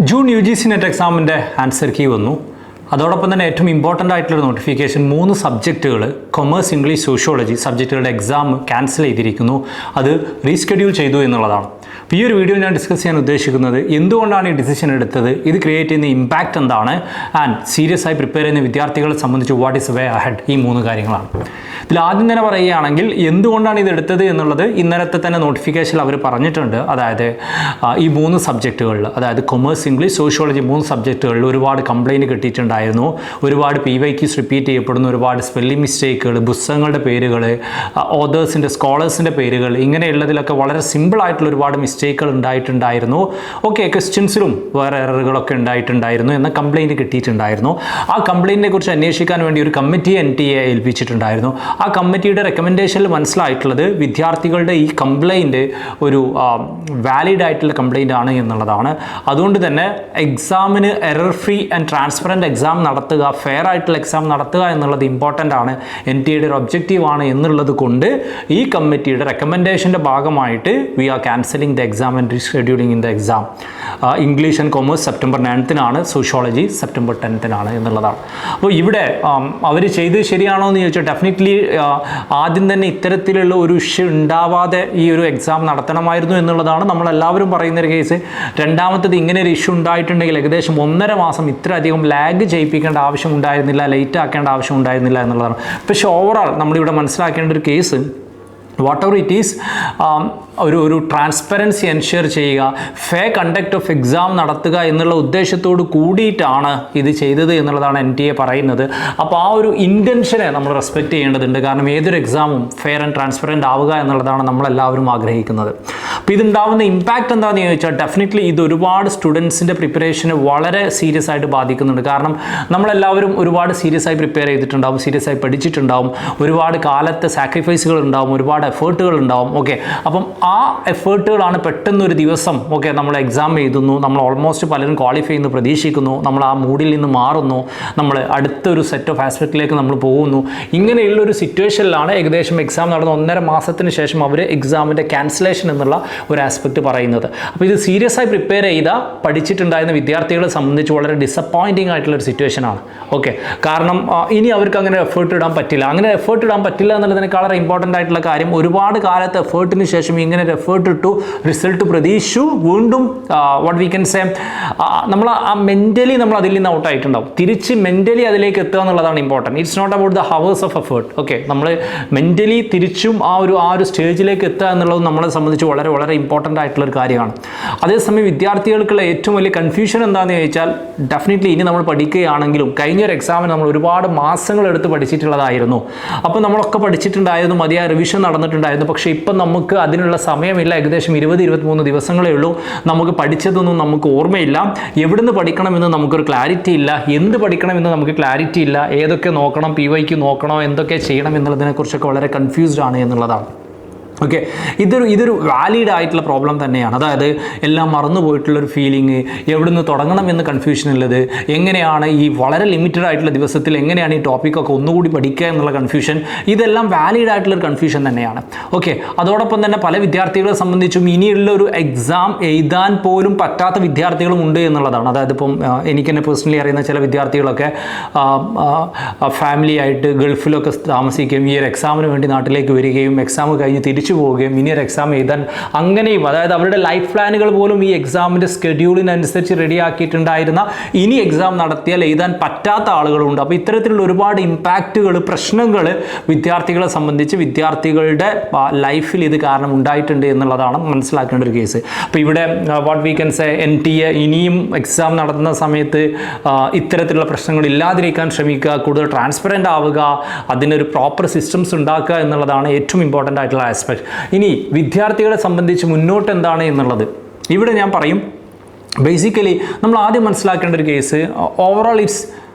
June UGC net എക്സാമിൻ്റെ answer key വന്നു. അതോടൊപ്പം തന്നെ ഏറ്റവും ഇമ്പോർട്ടൻ്റ് ആയിട്ടുള്ളൊരു നോട്ടിഫിക്കേഷൻ 3 സബ്ജക്റ്റുകൾ കൊമേഴ്സ്, ഇംഗ്ലീഷ്, സോഷ്യോളജി സബ്ജക്റ്റുകളുടെ എക്സാം ക്യാൻസൽ ചെയ്തിരിക്കുന്നു. അത് റീസ്കെഡ്യൂൾ ചെയ്തു എന്നുള്ളതാണ്. അപ്പോൾ ഈ ഒരു വീഡിയോ ഞാൻ ഡിസ്കസ് ചെയ്യാൻ ഉദ്ദേശിക്കുന്നത് എന്തുകൊണ്ടാണ് ഈ ഡിസിഷൻ എടുത്തത്, ഇത് ക്രിയേറ്റ് ചെയ്യുന്ന ഇമ്പാക്റ്റ് എന്താണ്, ആൻഡ് സീരിയസ് ആയി പ്രിപ്പയർ ചെയ്യുന്ന വിദ്യാർത്ഥികളെ സംബന്ധിച്ച് വാട്ട് ഈസ് വേ അഹെഡ്, ഈ 3 കാര്യങ്ങളാണ്. ഇതിൽ ആദ്യം തന്നെ പറയുകയാണെങ്കിൽ എന്തുകൊണ്ടാണ് ഇത് എടുത്തത് എന്നുള്ളത് ഇന്നലത്തെ തന്നെ നോട്ടിഫിക്കേഷനിൽ അവർ പറഞ്ഞിട്ടുണ്ട്. അതായത് ഈ 3 സബ്ജക്റ്റുകളിൽ, അതായത് കൊമേഴ്സ്, ഇംഗ്ലീഷ്, സോഷ്യോളജി 3 സബ്ജക്റ്റുകളിൽ ഒരുപാട് കംപ്ലയിൻറ്റ് കിട്ടിയിട്ടുണ്ടായിരുന്നു. ഒരുപാട് PYQs റിപ്പീറ്റ് ചെയ്യപ്പെടുന്നു, ഒരുപാട് സ്പെല്ലിംഗ് മിസ്റ്റേക്കുകൾ, പുസ്തകങ്ങളുടെ പേരുകൾ, ഓതേഴ്സിൻ്റെ, സ്കോളേഴ്സിൻ്റെ പേരുകൾ, ഇങ്ങനെയുള്ളതിലൊക്കെ വളരെ സിമ്പിളായിട്ടുള്ള ഒരുപാട് മിസ്റ്റേക്കുകൾ ഉണ്ടായിട്ടുണ്ടായിരുന്നു. ഓക്കെ, ക്വസ്റ്റ്യൻസിലും വേറെ എററുകളൊക്കെ ഉണ്ടായിട്ടുണ്ടായിരുന്നു എന്ന കംപ്ലയിൻറ്റ് കിട്ടിയിട്ടുണ്ടായിരുന്നു. ആ കംപ്ലയിൻറ്റിനെ കുറിച്ച് അന്വേഷിക്കാൻ വേണ്ടി ഒരു കമ്മിറ്റി NTA ഏൽപ്പിച്ചിട്ടുണ്ടായിരുന്നു. ആ കമ്മിറ്റിയുടെ റെക്കമെൻഡേഷനിൽ മനസ്സിലായിട്ടുള്ളത് വിദ്യാർത്ഥികളുടെ ഈ കംപ്ലയിൻറ്റ് ഒരു വാലിഡ് ആയിട്ടുള്ള കംപ്ലയിൻ്റ് ആണ് എന്നുള്ളതാണ്. അതുകൊണ്ട് തന്നെ എക്സാമിന് error free and transparent exam നടത്തുക, ഫെയർ ആയിട്ടുള്ള എക്സാം നടത്തുക എന്നുള്ളത് ഇമ്പോർട്ടൻ്റ് ആണ്, NTA ഒരു ഒബ്ജക്റ്റീവ് ആണ് എന്നുള്ളത് കൊണ്ട് ഈ കമ്മിറ്റിയുടെ റെക്കമെൻഡേഷൻ്റെ ഭാഗമായിട്ട് we are cancelling the exam and rescheduling in the exam. English and commerce September 9-നാണ്, സോഷ്യോളജി സെപ്റ്റംബർ 10-നാണ് എന്നുള്ളതാണ്. അപ്പോൾ ഇവിടെ അവർ ചെയ്ത് ശരിയാണോ എന്ന് ചോദിച്ചാൽ ഡെഫിനറ്റ്ലി ആദ്യം തന്നെ ഇത്തരത്തിലുള്ള ഒരു ഇഷ്യൂ ഉണ്ടാവാതെ ഈ ഒരു എക്സാം നടത്തണമായിരുന്നു എന്നുള്ളതാണ് നമ്മളെല്ലാവരും പറയുന്നൊരു കേസ്. രണ്ടാമത്തത്, ഇങ്ങനെ ഒരു ഇഷ്യൂ ഉണ്ടായിട്ടുണ്ടെങ്കിൽ ഏകദേശം 1.5 മാസം ഇത്രയധികം ലാഗ് ചെയ്യിപ്പിക്കേണ്ട ആവശ്യം ഉണ്ടായിരുന്നില്ല, ലേറ്റ് ആക്കേണ്ട ആവശ്യം ഉണ്ടായിരുന്നില്ല എന്നുള്ളതാണ്. പക്ഷേ ഓവറോൾ നമ്മളിവിടെ മനസ്സിലാക്കേണ്ട ഒരു case, what ever it is, ഒരു ട്രാൻസ്പെറൻസി എൻഷുർ ചെയ്യുക, ഫെയർ കണ്ടക്ട് ഓഫ് എക്സാം നടത്തുക എന്നുള്ള ഉദ്ദേശത്തോട് കൂടിയിട്ടാണ് ഇത് ചെയ്തത് എന്നുള്ളതാണ് NTA പറയുന്നത്. അപ്പോൾ ആ ഒരു ഇൻറ്റൻഷനെ നമ്മൾ റെസ്പെക്റ്റ് ചെയ്യേണ്ടതുണ്ട്. കാരണം ഏതൊരു എക്സാമും ഫെയർ ആൻഡ് ട്രാൻസ്പെറൻറ്റ് ആവുക എന്നുള്ളതാണ് നമ്മളെല്ലാവരും ആഗ്രഹിക്കുന്നത്. അപ്പോൾ ഇതുണ്ടാവുന്ന ഇമ്പാക്റ്റ് എന്താണെന്ന് ചോദിച്ചാൽ ഡെഫിനറ്റ്ലി ഇത് ഒരുപാട് സ്റ്റുഡൻസിൻ്റെ പ്രിപ്പറേഷനെ വളരെ സീരിയസ് ആയിട്ട് ബാധിക്കുന്നുണ്ട്. കാരണം നമ്മളെല്ലാവരും ഒരുപാട് സീരിയസ് ആയി പ്രിപ്പയർ ചെയ്തിട്ടുണ്ടാവും, സീരിയസ് ആയി പഠിച്ചിട്ടുണ്ടാവും, ഒരുപാട് കാലത്തെ സാക്രിഫൈസുകൾ ഉണ്ടാവും, ഒരുപാട് എഫേർട്ടുകൾ ഉണ്ടാവും. ഓക്കെ, അപ്പം ആ എഫേർട്ടുകളാണ് പെട്ടെന്നൊരു ദിവസം ഓക്കെ നമ്മൾ എക്സാം എഴുതുന്നു, നമ്മൾ ഓൾമോസ്റ്റ് പലരും ക്വാളിഫൈ ചെയ്യുന്നു, പ്രതീക്ഷിക്കുന്നു, നമ്മൾ ആ മൂഡിൽ നിന്ന് മാറുന്നു, നമ്മൾ അടുത്തൊരു സെറ്റ് ഓഫ് ആസ്പെക്റ്റിലേക്ക് നമ്മൾ പോകുന്നു. ഇങ്ങനെയുള്ളൊരു സിറ്റുവേഷനിലാണ് ഏകദേശം എക്സാം നടന്ന 1.5 മാസത്തിന് ശേഷം അവർ എക്സാമിൻ്റെ ക്യാൻസലേഷൻ എന്നുള്ള ഒരു ആസ്പെക്റ്റ് പറയുന്നത്. അപ്പോൾ ഇത് സീരിയസ് ആയി പ്രിപ്പയർ ചെയ്ത പഠിച്ചിട്ടുണ്ടായിരുന്ന വിദ്യാർത്ഥികളെ സംബന്ധിച്ച് വളരെ ഡിസപ്പോയിൻറ്റിംഗ് ആയിട്ടുള്ളൊരു സിറ്റുവേഷനാണ്. ഓക്കെ, കാരണം ഇനി അവർക്ക് അങ്ങനെ എഫേർട്ട് ഇടാൻ പറ്റില്ല. അങ്ങനെ എഫേർട്ട് ഇടാൻ പറ്റില്ല എന്നുള്ളതിനേക്കാൾ വളരെ ഇമ്പോർട്ടൻ്റ് ആയിട്ടുള്ള കാര്യം, ഒരുപാട് കാലത്ത് എഫേർട്ടിന് ശേഷം ഇങ്ങനെ ഒരു എഫേർട്ട് ഇട്ടു, റിസൾട്ട് പ്രതീക്ഷിച്ചു, വീണ്ടും വാട്ട് വി കൻ സേ നമ്മൾ ആ മെൻ്റലി നമ്മൾ അതിൽ നിന്ന് ഔട്ട് ആയിട്ടുണ്ടാവും. തിരിച്ച് മെൻ്റലി അതിലേക്ക് എത്തുക എന്നുള്ളതാണ് important. It's not about the hours of effort. Okay, നമ്മൾ മെൻ്റലി തിരിച്ചും ആ ഒരു സ്റ്റേജിലേക്ക് എത്തുക എന്നുള്ളത് നമ്മളെ സംബന്ധിച്ച് വളരെ വളരെ ഇമ്പോർട്ടൻ്റ് ആയിട്ടുള്ളൊരു കാര്യമാണ്. അതേസമയം വിദ്യാർത്ഥികൾക്കുള്ള ഏറ്റവും വലിയ കൺഫ്യൂഷൻ എന്താണെന്ന് ചോദിച്ചാൽ, ഡെഫിനറ്റ്ലി ഇനി നമ്മൾ പഠിക്കുകയാണെങ്കിലും കഴിഞ്ഞൊരു എക്സാമിന് നമ്മൾ ഒരുപാട് മാസങ്ങളെടുത്ത് പഠിച്ചിട്ടുള്ളതായിരുന്നു. അപ്പോൾ നമ്മളൊക്കെ പഠിച്ചിട്ടുണ്ടായിരുന്നു, മതിയായ റിവിഷൻ നടന്നിട്ടുണ്ടായിരുന്നു. പക്ഷേ ഇപ്പം നമുക്ക് അതിനുള്ള സമയമില്ല. ഏകദേശം 20-23 ദിവസങ്ങളേ ഉള്ളൂ. നമുക്ക് പഠിച്ചതൊന്നും നമുക്ക് ഓർമ്മയില്ല, എവിടുന്ന് പഠിക്കണമെന്ന് നമുക്കൊരു ക്ലാരിറ്റി ഇല്ല, എന്ത് പഠിക്കണമെന്ന് നമുക്ക് ക്ലാരിറ്റി ഇല്ല, ഏതൊക്കെ നോക്കണം, PYQ നോക്കണോ, എന്തൊക്കെ ചെയ്യണം എന്നുള്ളതിനെക്കുറിച്ചൊക്കെ വളരെ കൺഫ്യൂസ്ഡ് ആണ് എന്നുള്ളതാണ്. ഓക്കെ, ഇതൊരു വാലിഡ് ആയിട്ടുള്ള പ്രോബ്ലം തന്നെയാണ്. അതായത് എല്ലാം മറന്നുപോയിട്ടുള്ളൊരു ഫീലിംഗ്, എവിടുന്ന് തുടങ്ങണം എന്ന് കൺഫ്യൂഷൻ ഉള്ളത്, എങ്ങനെയാണ് ഈ വളരെ ലിമിറ്റഡ് ആയിട്ടുള്ള ദിവസത്തിൽ എങ്ങനെയാണ് ഈ ടോപ്പിക്കൊക്കെ ഒന്നുകൂടി പഠിക്കുക എന്നുള്ള കൺഫ്യൂഷൻ, ഇതെല്ലാം വാലിഡ് ആയിട്ടുള്ളൊരു കൺഫ്യൂഷൻ തന്നെയാണ്. ഓക്കെ, അതോടൊപ്പം തന്നെ പല വിദ്യാർത്ഥികളെ സംബന്ധിച്ചും ഇനിയുള്ള ഒരു എക്സാം എഴുതാൻ പോലും പറ്റാത്ത വിദ്യാർത്ഥികളും ഉണ്ട് എന്നുള്ളതാണ്. അതായത് ഇപ്പം എനിക്ക് തന്നെ പേഴ്സണലി അറിയുന്ന ചില വിദ്യാർത്ഥികളൊക്കെ ഫാമിലി ആയിട്ട് ഗൾഫിലൊക്കെ താമസിക്കുകയും ഈ ഒരു എക്സാമിന് വേണ്ടി നാട്ടിലേക്ക് വരികയും എക്സാം കഴിഞ്ഞ് തിരിച്ചു പോവുകയും ഇനി ഒരു എക്സാം എഴുതാൻ അങ്ങനെയും, അതായത് അവരുടെ ലൈഫ് പ്ലാനുകൾ പോലും ഈ എക്സാമിൻ്റെ സ്കെഡ്യൂളിനനുസരിച്ച് റെഡിയാക്കിയിട്ടുണ്ടായിരുന്ന ഇനി എക്സാം നടത്തിയാൽ എഴുതാൻ പറ്റാത്ത ആളുകളുണ്ട്. അപ്പോൾ ഇത്തരത്തിലുള്ള ഒരുപാട് ഇമ്പാക്റ്റുകൾ, പ്രശ്നങ്ങൾ വിദ്യാർത്ഥികളെ സംബന്ധിച്ച് വിദ്യാർത്ഥികളുടെ ലൈഫിൽ ഇത് കാരണം ഉണ്ടായിട്ടുണ്ട് എന്നുള്ളതാണ് മനസ്സിലാക്കേണ്ട ഒരു കേസ്. അപ്പോൾ ഇവിടെ what we can say, NTA ഇനിയും എക്സാം നടത്തുന്ന സമയത്ത് ഇത്തരത്തിലുള്ള പ്രശ്നങ്ങൾ ഇല്ലാതിരിക്കാൻ ശ്രമിക്കുക, കൂടുതൽ ട്രാൻസ്പെറൻ്റ് ആവുക, അതിനൊരു പ്രോപ്പർ സിസ്റ്റംസ് ഉണ്ടാക്കുക എന്നുള്ളതാണ് ഏറ്റവും ഇമ്പോർട്ടൻ്റ് ആയിട്ടുള്ള ആസ്പെക്ട്. ഇനി വിദ്യാർത്ഥികളെ സംബന്ധിച്ച് മുന്നോട്ട് എന്താണ് എന്നുള്ളത് ഇവിടെ ഞാൻ പറയും. ബേസിക്കലി നമ്മൾ ആദ്യം മനസ്സിലാക്കേണ്ട ഒരു കേസ്, ഓവറോൾ ഇറ്റ്സ്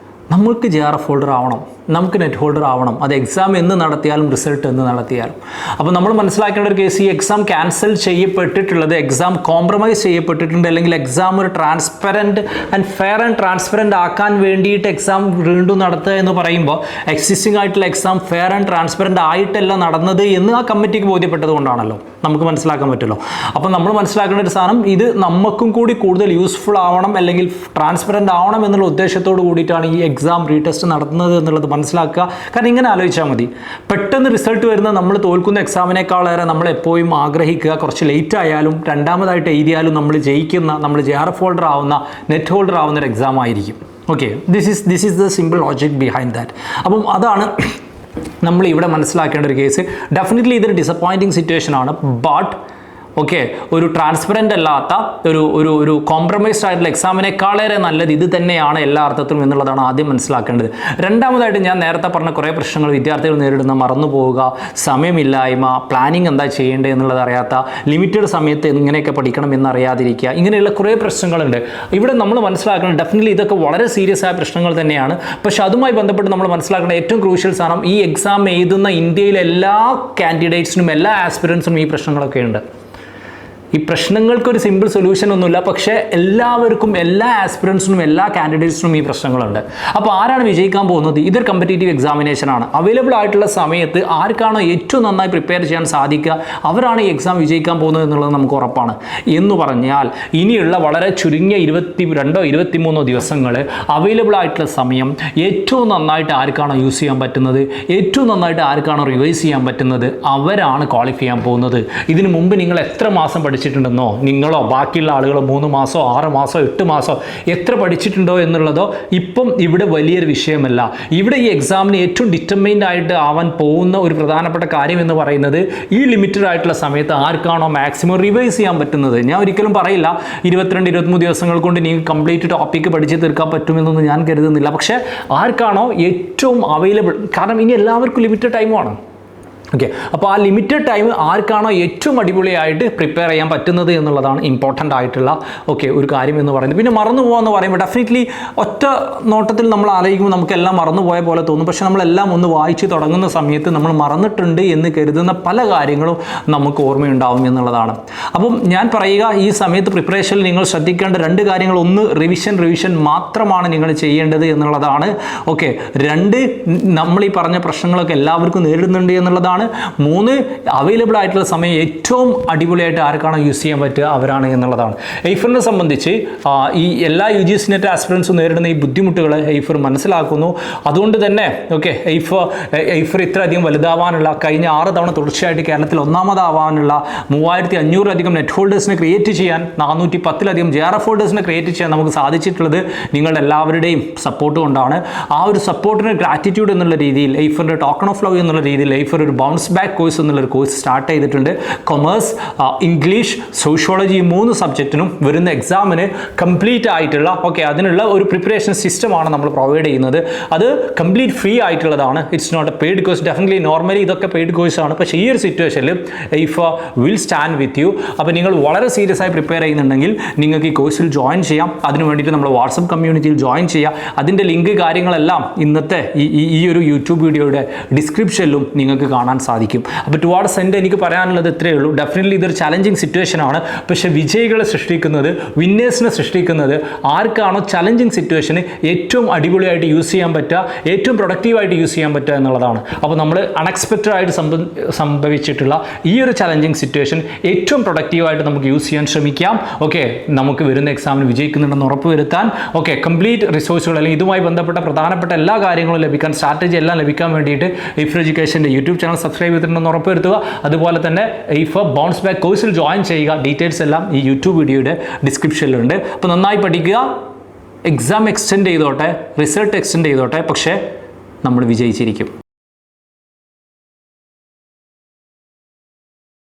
നമ്മൾക്ക് JRF ഹോൾഡർ ആവണം. നമുക്ക് നെറ്റ് ഹോൾഡർ ആവണം. അത് എക്സാം എന്ന് നടത്തിയാലും റിസൾട്ട് എന്ന് നടത്തിയാലും. അപ്പോൾ നമ്മൾ മനസ്സിലാക്കേണ്ട ഒരു കേസ്, ഈ എക്സാം ക്യാൻസൽ ചെയ്യപ്പെട്ടിട്ടുള്ളത്, എക്സാം കോംപ്രമൈസ് ചെയ്യപ്പെട്ടിട്ടുണ്ട്, അല്ലെങ്കിൽ എക്സാം ഒരു transparent and fair and transparent ആക്കാൻ വേണ്ടിയിട്ട് എക്സാം വീണ്ടും നടത്തുക എന്ന് പറയുമ്പോൾ എക്സിസ്റ്റിംഗ് ആയിട്ടുള്ള എക്സാം ഫെയർ ആൻഡ് ട്രാൻസ്പെറൻറ്റ് ആയിട്ടല്ല നടന്നത് എന്ന് ആ കമ്മിറ്റിക്ക് ബോധ്യപ്പെട്ടത് കൊണ്ടാണല്ലോ നമുക്ക് മനസ്സിലാക്കാൻ പറ്റുമല്ലോ. അപ്പോൾ നമ്മൾ മനസ്സിലാക്കേണ്ട ഒരു സാധനം, ഇത് നമുക്കും കൂടി കൂടുതൽ യൂസ്ഫുൾ ആവണം അല്ലെങ്കിൽ ട്രാൻസ്പെറൻറ്റ് ആവണം എന്നുള്ള ഉദ്ദേശത്തോട് കൂടിയിട്ടാണ് ഈ എക്സാം റീടെസ്റ്റ് നടത്തുന്നത് എന്നുള്ളത് മനസ്സിലാക്കുക. കാരണം ഇങ്ങനെ ആലോചിച്ചാൽ മതി, പെട്ടെന്ന് റിസൾട്ട് വരുന്ന നമ്മൾ തോൽക്കുന്ന എക്സാമിനേക്കാളേറെ നമ്മൾ എപ്പോഴും ആഗ്രഹിക്കുക കുറച്ച് ലേറ്റ് ആയാലും രണ്ടാമതായിട്ട് എഴുതിയാലും നമ്മൾ ജയിക്കുന്ന, നമ്മൾ JRF ഹോൾഡർ ആവുന്ന, നെറ്റ് ഹോൾഡർ ആവുന്ന ഒരു എക്സാം ആയിരിക്കും. Okay, this is the simple logic behind that. അപ്പം അതാണ് നമ്മൾ ഇവിടെ മനസ്സിലാക്കേണ്ട ഒരു കേസ്. ഡെഫിനറ്റ്ലി ഇതൊരു ഡിസപ്പോയിൻറ്റിങ് സിറ്റുവേഷൻ ആണ്. ബട്ട് ഓക്കെ, ഒരു ട്രാൻസ്പെറൻ്റ് അല്ലാത്ത ഒരു കോംപ്രമൈസ്ഡ് ആയിട്ടുള്ള എക്സാമിനേക്കാളേറെ നല്ലത് ഇത് തന്നെയാണ് എല്ലാ അർത്ഥത്തിലും എന്നുള്ളതാണ് ആദ്യം മനസ്സിലാക്കേണ്ടത്. രണ്ടാമതായിട്ട് ഞാൻ നേരത്തെ പറഞ്ഞ കുറേ പ്രശ്നങ്ങൾ വിദ്യാർത്ഥികൾ നേരിടുന്ന, മറന്നു പോവുക, സമയമില്ലായ്മ, പ്ലാനിങ് എന്താ ചെയ്യേണ്ടത് എന്നുള്ളത് അറിയാത്ത, ലിമിറ്റഡ് സമയത്ത് എങ്ങനെയൊക്കെ പഠിക്കണം എന്നറിയാതിരിക്കുക, ഇങ്ങനെയുള്ള കുറേ പ്രശ്നങ്ങളുണ്ട്. ഇവിടെ നമ്മൾ മനസ്സിലാക്കണം, ഡെഫിനറ്റ്ലി ഇതൊക്കെ വളരെ സീരിയസ് ആയ പ്രശ്നങ്ങൾ തന്നെയാണ്. പക്ഷെ അതുമായി ബന്ധപ്പെട്ട് നമ്മൾ മനസ്സിലാക്കേണ്ട ഏറ്റവും ക്രൂഷ്യൽ സാധനം, ഈ എക്സാം എഴുതുന്ന ഇന്ത്യയിലെ എല്ലാ കാൻഡിഡേറ്റ്സിനും, എല്ലാ ആസ്പിറൻസിനും ഈ പ്രശ്നങ്ങളൊക്കെ ഉണ്ട്. ഈ പ്രശ്നങ്ങൾക്കൊരു സിമ്പിൾ സൊല്യൂഷൻ ഒന്നുമില്ല, പക്ഷേ എല്ലാവർക്കും, എല്ലാ ആസ്പിറൻസിനും, എല്ലാ കാൻഡിഡേറ്റ്സിനും ഈ പ്രശ്നങ്ങളുണ്ട്. അപ്പോൾ ആരാണ് വിജയിക്കാൻ പോകുന്നത്? ഇതൊരു കമ്പറ്റീറ്റീവ് എക്സാമിനേഷൻ ആണ്. അവൈലബിൾ ആയിട്ടുള്ള സമയത്ത് ആർക്കാണോ ഏറ്റവും നന്നായി പ്രിപ്പയർ ചെയ്യാൻ സാധിക്കുക അവരാണ് ഈ എക്സാം വിജയിക്കാൻ പോകുന്നത് എന്നുള്ളത് നമുക്ക് ഉറപ്പാണ്. എന്ന് പറഞ്ഞാൽ ഇനിയുള്ള വളരെ ചുരുങ്ങിയ 22 23 ദിവസങ്ങൾ അവൈലബിൾ ആയിട്ടുള്ള സമയം ഏറ്റവും നന്നായിട്ട് ആർക്കാണോ യൂസ് ചെയ്യാൻ പറ്റുന്നത്, ഏറ്റവും നന്നായിട്ട് ആർക്കാണോ റിവൈസ് ചെയ്യാൻ പറ്റുന്നത്, അവരാണ് ക്വാളിഫൈ ചെയ്യാൻ പോകുന്നത്. ഇതിനു മുമ്പ് നിങ്ങൾ എത്ര മാസം പഠിച്ചിട്ടുണ്ടെന്നോ, നിങ്ങളോ ബാക്കിയുള്ള ആളുകളോ 3 മാസമോ 6 മാസമോ 8 മാസമോ എത്ര പഠിച്ചിട്ടുണ്ടോ എന്നുള്ളതോ ഇപ്പം ഇവിടെ വലിയൊരു വിഷയമല്ല. ഇവിടെ ഈ എക്സാമിന് ഏറ്റവും ഡിറ്റർമൈൻഡ് ആയിട്ട് ആവാൻ പോകുന്ന ഒരു പ്രധാനപ്പെട്ട കാര്യം എന്ന് പറയുന്നത്, ഈ ലിമിറ്റഡ് ആയിട്ടുള്ള സമയത്ത് ആർക്കാണോ മാക്സിമം റിവൈസ് ചെയ്യാൻ പറ്റുന്നത്. ഞാൻ ഒരിക്കലും പറയില്ല 22 23 ദിവസങ്ങൾ കൊണ്ട് നിങ്ങൾക്ക് കംപ്ലീറ്റ് ടോപ്പിക്ക് പഠിച്ച് തീർക്കാൻ പറ്റുമെന്നൊന്നും ഞാൻ കരുതുന്നില്ല. പക്ഷേ ആർക്കാണോ ഏറ്റവും അവൈലബിൾ, കാരണം ഇനി എല്ലാവർക്കും ലിമിറ്റഡ് ടൈമാണ്. ഓക്കെ, അപ്പോൾ ആ ലിമിറ്റഡ് ടൈം ആർക്കാണോ ഏറ്റവും അടിപൊളിയായിട്ട് പ്രിപ്പയർ ചെയ്യാൻ പറ്റുന്നത് എന്നുള്ളതാണ് ഇമ്പോർട്ടൻ്റ് ആയിട്ടുള്ള ഒരു കാര്യം എന്ന് പറയുന്നത്. പിന്നെ മറന്നു പോകാമെന്ന് പറയുമ്പോൾ ഡെഫിനറ്റ്ലി ഒറ്റ നോട്ടത്തിൽ നമ്മൾ ആലോചിക്കുമ്പോൾ നമുക്കെല്ലാം മറന്നുപോയ പോലെ തോന്നും. പക്ഷേ നമ്മളെല്ലാം ഒന്ന് വായിച്ച് തുടങ്ങുന്ന സമയത്ത് നമ്മൾ മറന്നിട്ടുണ്ട് എന്ന് കരുതുന്ന പല കാര്യങ്ങളും നമുക്ക് ഓർമ്മയുണ്ടാവും എന്നുള്ളതാണ്. അപ്പം ഞാൻ പറയുക, ഈ സമയത്ത് പ്രിപ്പറേഷനിൽ നിങ്ങൾ ശ്രദ്ധിക്കേണ്ട 2 കാര്യങ്ങൾ, ഒന്ന് റിവിഷൻ മാത്രമാണ് നിങ്ങൾ ചെയ്യേണ്ടത് എന്നുള്ളതാണ്. ഓക്കെ, 2 നമ്മൾ ഈ പറഞ്ഞ പ്രശ്നങ്ങളൊക്കെ എല്ലാവർക്കും നേരിടുന്നുണ്ട് എന്നുള്ളതാണ്. 3 അവൈലബിൾ ആയിട്ടുള്ള സമയം ഏറ്റവും അടിപൊളിയായിട്ട് ആർക്കാണോ യൂസ് ചെയ്യാൻ പറ്റുക അവരാണ് എന്നുള്ളതാണ്. എയ്ഫറിനെ സംബന്ധിച്ച് ഈ എല്ലാ UGC നെറ്റ് ആസ്പിറൻസും നേരിടുന്ന ഈ ബുദ്ധിമുട്ടുകൾ എയ്ഫർ മനസ്സിലാക്കുന്നു. അതുകൊണ്ട് തന്നെ എയ്ഫർ ഇത്രയധികം വലുതാവാനുള്ള, കഴിഞ്ഞ 6 തവണ തുടർച്ചയായിട്ട് കേരളത്തിൽ ഒന്നാമതാവാനുള്ള, 3500-ലധികം നെറ്റ് ഹോൾഡേഴ്സിനെ ക്രിയേറ്റ് ചെയ്യാൻ, 410-ലധികം JRF ഹോൾഡേഴ്സിനെ ക്രിയേറ്റ് ചെയ്യാൻ നമുക്ക് സാധിച്ചിട്ടുള്ളത് നിങ്ങളുടെ എല്ലാവരുടെയും സപ്പോർട്ട് കൊണ്ടാണ്. ആ ഒരു സപ്പോർട്ടിന് ഗ്രാറ്റിറ്റ്യൂഡ് എന്നുള്ള രീതിയിൽ എയ്ഫറിൻ്റെ ടോക്കൺ ഓഫ് ലവ് എന്നുള്ള രീതിയിൽ എയ്ഫർ ഒരു ബൗൺസ് ബാക്ക് കോഴ്സ് എന്നുള്ളൊരു കോഴ്സ് സ്റ്റാർട്ട് ചെയ്തിട്ടുണ്ട്. കൊമേഴ്സ്, ഇംഗ്ലീഷ്, സോഷ്യോളജി, ഈ 3 സബ്ജക്റ്റിനും വരുന്ന എക്സാമിന് കംപ്ലീറ്റ് ആയിട്ടുള്ള അതിനുള്ള ഒരു പ്രിപ്പറേഷൻ സിസ്റ്റമാണ് നമ്മൾ പ്രൊവൈഡ് ചെയ്യുന്നത്. അത് കംപ്ലീറ്റ് ഫ്രീ ആയിട്ടുള്ളതാണ്. It's not a paid course. Definitely normally ഇതൊക്കെ പെയ്ഡ് കോഴ്സാണ്. പക്ഷേ ഈ ഒരു സിറ്റുവേഷനിൽ Aifer will stand with you. അപ്പോൾ നിങ്ങൾ വളരെ സീരിയസ് ആയി പ്രിപ്പയർ ചെയ്യുന്നുണ്ടെങ്കിൽ നിങ്ങൾക്ക് ഈ കോഴ്സിൽ ജോയിൻ ചെയ്യാം. അതിന് വേണ്ടിയിട്ട് നമ്മൾ വാട്സപ്പ് കമ്മ്യൂണിറ്റിയിൽ ജോയിൻ ചെയ്യാം. അതിൻ്റെ ലിങ്ക് കാര്യങ്ങളെല്ലാം ഇന്നത്തെ ഈ ഒരു യൂട്യൂബ് വീഡിയോയുടെ ഡിസ്ക്രിപ്ഷനിലും നിങ്ങൾക്ക് കാണാൻ സാധിക്കും. അപ്പോൾ ടുവാർഡ്സ് എൻ്റെ എനിക്ക് പറയാനുള്ളത് ഇത്രയേ ഉള്ളൂ. ഡെഫിനറ്റ്ലി ഇതൊരു ചലഞ്ചിങ് സിറ്റുവേഷൻ ആണ്. പക്ഷേ വിജയികളെ സൃഷ്ടിക്കുന്നത്, വിന്നേഴ്സിനെ സൃഷ്ടിക്കുന്നത് ആർക്കാണോ ചലഞ്ചിങ് സിറ്റുവേഷന് ഏറ്റവും അടിപൊളിയായിട്ട് യൂസ് ചെയ്യാൻ പറ്റുക, ഏറ്റവും പ്രൊഡക്റ്റീവായിട്ട് യൂസ് ചെയ്യാൻ പറ്റുക എന്നുള്ളതാണ്. അപ്പോൾ നമ്മൾ അൺഎക്സ്പെക്റ്റഡ് ആയിട്ട് സംഭവിച്ചിട്ടുള്ള ഈ ഒരു ചലഞ്ചിങ് സിറ്റുവേഷൻ ഏറ്റവും പ്രൊഡക്റ്റീവായിട്ട് നമുക്ക് യൂസ് ചെയ്യാൻ ശ്രമിക്കാം. ഓക്കെ, നമുക്ക് വരുന്ന എക്സാമിന് വിജയിക്കുന്നുണ്ടെന്ന് ഉറപ്പുവരുത്താൻ കംപ്ലീറ്റ് റിസോഴ്സുകൾ അല്ലെങ്കിൽ ഇതുമായി ബന്ധപ്പെട്ട പ്രധാനപ്പെട്ട എല്ലാ കാര്യങ്ങളും ലഭിക്കാൻ, സ്ട്രാറ്റജി എല്ലാം ലഭിക്കാൻ വേണ്ടിയിട്ട് എയ്ഫർ എഡ്യൂക്കേഷൻ്റെ യൂട്യൂബ് ചാനൽ സബ്സ്ക്രൈബ് ചെയ്തിട്ടുണ്ടെന്ന് ഉറപ്പുവരുത്തുക. അതുപോലെ തന്നെ എയ്ഫർ ബൗൺസ് ബാക്ക് കോഴ്സിൽ ജോയിൻ ചെയ്യുക. ഡീറ്റെയിൽസ് എല്ലാം ഈ യൂട്യൂബ് വീഡിയോയുടെ ഡിസ്ക്രിപ്ഷനിലുണ്ട്. അപ്പോൾ നന്നായി പഠിക്കുക. എക്സാം എക്സ്റ്റെൻഡ് ചെയ്തോട്ടെ, റിസൾട്ട് എക്സ്റ്റെൻഡ് ചെയ്തോട്ടെ, പക്ഷേ നമ്മൾ വിജയിച്ചിരിക്കും.